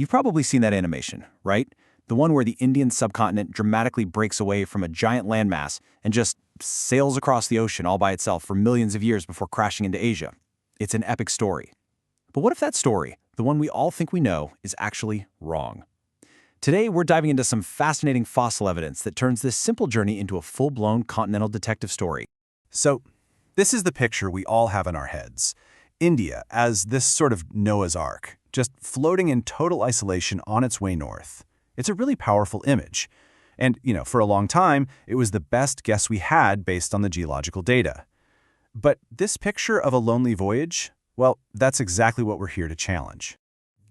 You've probably seen that animation, right? The one where the Indian subcontinent dramatically breaks away from a giant landmass and just sails across the ocean all by itself for millions of years before crashing into Asia. It's an epic story. But what if that story, the one we all think we know, is actually wrong? Today, we're diving into some fascinating fossil evidence that turns this simple journey into a full-blown continental detective story. So, this is the picture we all have in our heads. India as this sort of Noah's Ark, just floating in total isolation on its way north. It's a really powerful image. And, for a long time, it was the best guess we had based on the geological data. But this picture of a lonely voyage, well, that's exactly what we're here to challenge.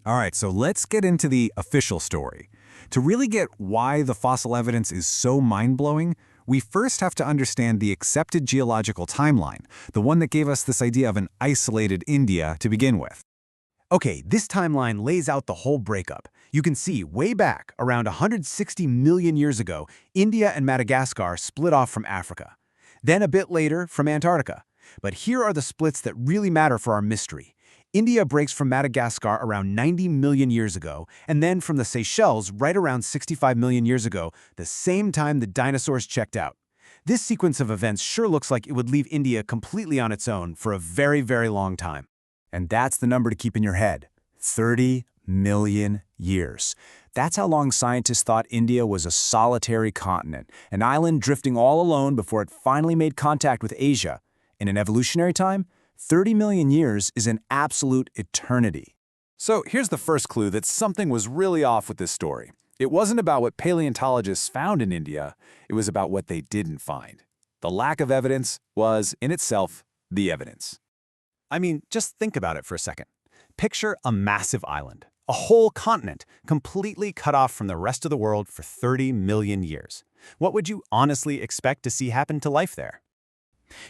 All right, so let's get into the official story. To really get why the fossil evidence is so mind-blowing, we first have to understand the accepted geological timeline, the one that gave us this idea of an isolated India to begin with. Okay, this timeline lays out the whole breakup. You can see way back, around 160 million years ago, India and Madagascar split off from Africa. Then a bit later, from Antarctica. But here are the splits that really matter for our mystery. India breaks from Madagascar around 90 million years ago, and then from the Seychelles right around 65 million years ago, the same time the dinosaurs checked out. This sequence of events sure looks like it would leave India completely on its own for a very, very long time. And that's the number to keep in your head. 30 million years. That's how long scientists thought India was a solitary continent, an island drifting all alone before it finally made contact with Asia. In an evolutionary time, 30 million years is an absolute eternity. So here's the first clue that something was really off with this story. It wasn't about what paleontologists found in India, it was about what they didn't find. The lack of evidence was, in itself, the evidence. I mean, just think about it for a second. Picture a massive island, a whole continent, completely cut off from the rest of the world for 30 million years. What would you honestly expect to see happen to life there?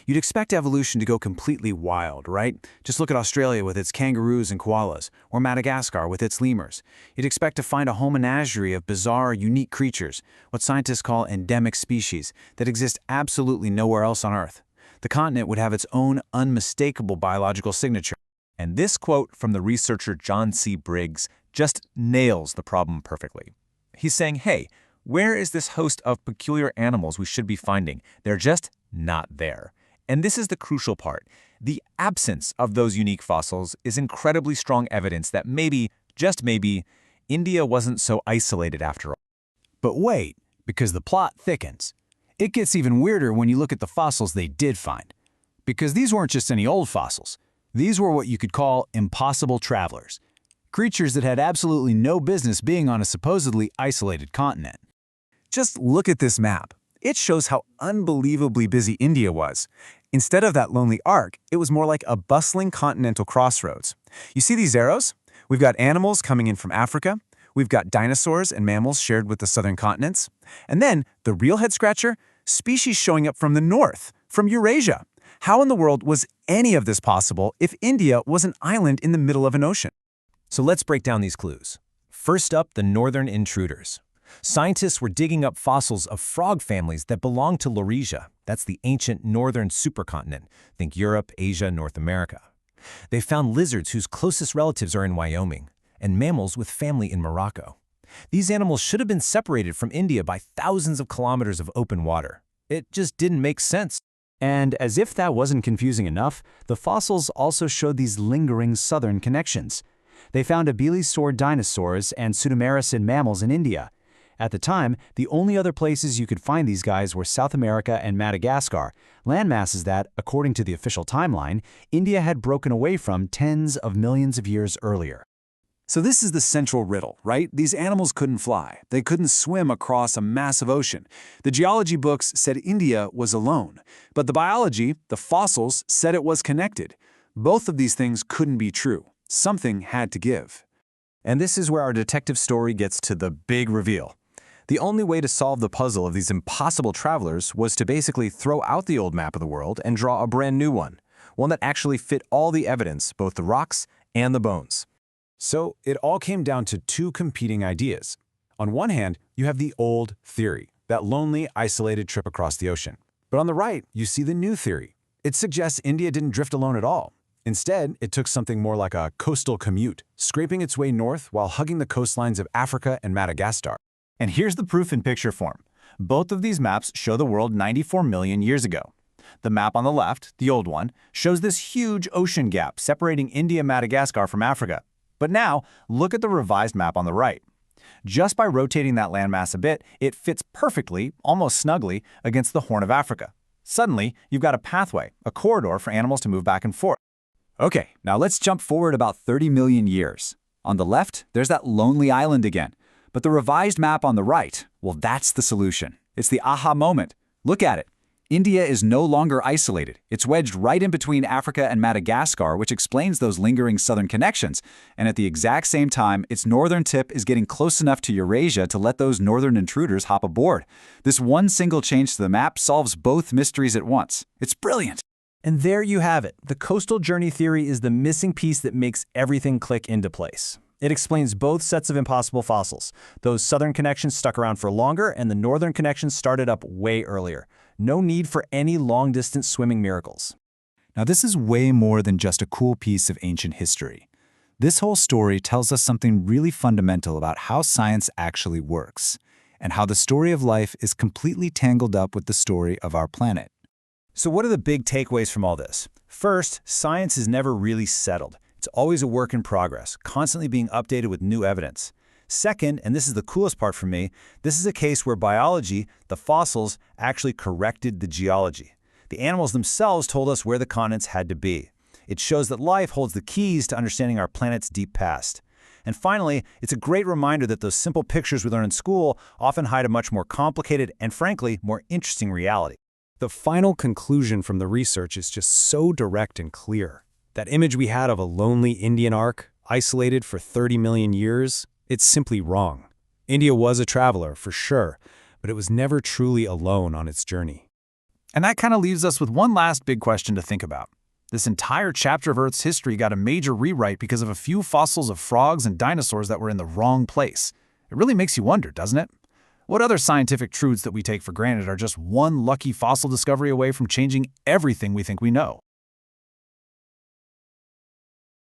You'd expect evolution to go completely wild, right? Just look at Australia with its kangaroos and koalas, or Madagascar with its lemurs. You'd expect to find a whole menagerie of bizarre, unique creatures, what scientists call endemic species, that exist absolutely nowhere else on Earth. The continent would have its own unmistakable biological signature. And this quote from the researcher John C. Briggs just nails the problem perfectly. He's saying, hey, where is this host of peculiar animals we should be finding? They're just not there. And this is the crucial part. The absence of those unique fossils is incredibly strong evidence that maybe, just maybe, India wasn't so isolated after all. But wait, because the plot thickens. It gets even weirder when you look at the fossils they did find. Because these weren't just any old fossils. These were what you could call impossible travelers. Creatures that had absolutely no business being on a supposedly isolated continent. Just look at this map. It shows how unbelievably busy India was. Instead of that lonely ark, it was more like a bustling continental crossroads. You see these arrows? We've got animals coming in from Africa. We've got dinosaurs and mammals shared with the southern continents. And then, the real head-scratcher, species showing up from the north, from Eurasia. How in the world was any of this possible if India was an island in the middle of an ocean? So let's break down these clues. First up, the northern intruders. Scientists were digging up fossils of frog families that belonged to Laurasia. That's the ancient northern supercontinent. Think Europe, Asia, North America. They found lizards whose closest relatives are in Wyoming, and mammals with family in Morocco. These animals should have been separated from India by thousands of kilometers of open water. It just didn't make sense. And as if that wasn't confusing enough, the fossils also showed these lingering southern connections. They found abelisaurid dinosaurs and pseudomerasid mammals in India. At the time, the only other places you could find these guys were South America and Madagascar, landmasses that, according to the official timeline, India had broken away from tens of millions of years earlier. So this is the central riddle, right? These animals couldn't fly. They couldn't swim across a massive ocean. The geology books said India was alone. But the biology, the fossils, said it was connected. Both of these things couldn't be true. Something had to give. And this is where our detective story gets to the big reveal. The only way to solve the puzzle of these impossible travelers was to basically throw out the old map of the world and draw a brand new one that actually fit all the evidence, both the rocks and the bones. So it all came down to two competing ideas. On one hand, you have the old theory, that lonely, isolated trip across the ocean. But on the right, you see the new theory. It suggests India didn't drift alone at all. Instead, it took something more like a coastal commute, scraping its way north while hugging the coastlines of Africa and Madagascar. And here's the proof in picture form. Both of these maps show the world 94 million years ago. The map on the left, the old one, shows this huge ocean gap separating India and Madagascar from Africa. But now, look at the revised map on the right. Just by rotating that landmass a bit, it fits perfectly, almost snugly, against the Horn of Africa. Suddenly, you've got a pathway, a corridor for animals to move back and forth. Okay, now let's jump forward about 30 million years. On the left, there's that lonely island again. But the revised map on the right, well, that's the solution. It's the aha moment. Look at it. India is no longer isolated. It's wedged right in between Africa and Madagascar, which explains those lingering southern connections. And at the exact same time, its northern tip is getting close enough to Eurasia to let those northern intruders hop aboard. This one single change to the map solves both mysteries at once. It's brilliant. And there you have it. The coastal journey theory is the missing piece that makes everything click into place. It explains both sets of impossible fossils. Those southern connections stuck around for longer, and the northern connections started up way earlier. No need for any long-distance swimming miracles. Now, this is way more than just a cool piece of ancient history. This whole story tells us something really fundamental about how science actually works, and how the story of life is completely tangled up with the story of our planet. So what are the big takeaways from all this? First, science is never really settled. It's always a work in progress, constantly being updated with new evidence. Second, and this is the coolest part for me, this is a case where biology, the fossils, actually corrected the geology. The animals themselves told us where the continents had to be. It shows that life holds the keys to understanding our planet's deep past. And finally, it's a great reminder that those simple pictures we learn in school often hide a much more complicated and, frankly, more interesting reality. The final conclusion from the research is just so direct and clear. That image we had of a lonely Indian ark, isolated for 30 million years, it's simply wrong. India was a traveler, for sure, but it was never truly alone on its journey. And that kind of leaves us with one last big question to think about. This entire chapter of Earth's history got a major rewrite because of a few fossils of frogs and dinosaurs that were in the wrong place. It really makes you wonder, doesn't it? What other scientific truths that we take for granted are just one lucky fossil discovery away from changing everything we think we know?